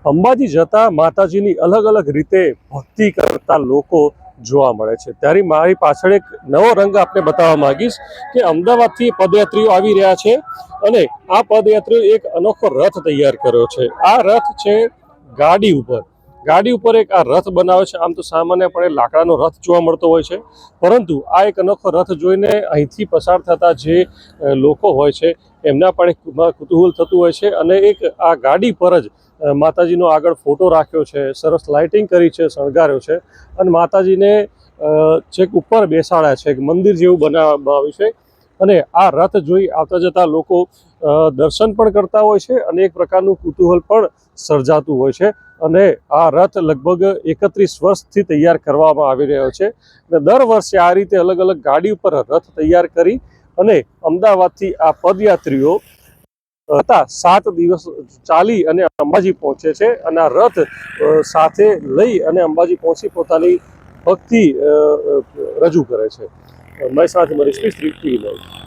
અંબાજી જતા માતાજીની અલગ અલગ રીતે ભક્તિ કરતા લોકો જોવા મળે છે। ત્યારે મારી પાછળ એક નવો રંગ આપને બતાવવા માંગીશ કે અમદાવાદથી પદયાત્રીઓ આવી રહ્યા છે અને આ પદયાત્રીઓ એક અનોખો રથ તૈયાર કર્યો છે। આ રથ છે ગાડી ઉપર એક આ રથ બનાવે છે। આમ તો સામાન્યપણે લાકડાનો રથ જોવા મળતો હોય છે, પરંતુ આ એક અનોખો રથ જોઈને અહીંથી પસાર થતા જે લોકો હોય છે એમના પણ કુતૂહલ થતું હોય છે અને એક આ ગાડી પર જ માતાજીનો આગળ ફોટો રાખ્યો છે, સરસ લાઇટિંગ કરી છે, શણગાર્યો છે અને માતાજીને છેક ઉપર બેસાડ્યા છે, એક મંદિર જેવું બનાવવામાં આવ્યું છે અને આ રથ જોઈ આવતા જતા લોકો દર્શન પણ કરતા હોય છે અને એક પ્રકારનું કુતૂહલ પણ સર્જાતું હોય છે અને આ રથ લગભગ 31 વર્ષથી તૈયાર કરવામાં આવી રહ્યો છે અને દર વર્ષે આ રીતે અલગ અલગ ગાડી ઉપર રથ તૈયાર કરી અને અમદાવાદથી આ પદયાત્રીઓ 7 દિવસ ચાલી અને અંબાજી પહોંચે છે અને આ રથ સાથે લઈ અને અંબાજી પહોંચી પોતાની ભક્તિ રજૂ કરે છે। મહેસાણાથી મનીષ મિસ્ત્રી, ટીવી9।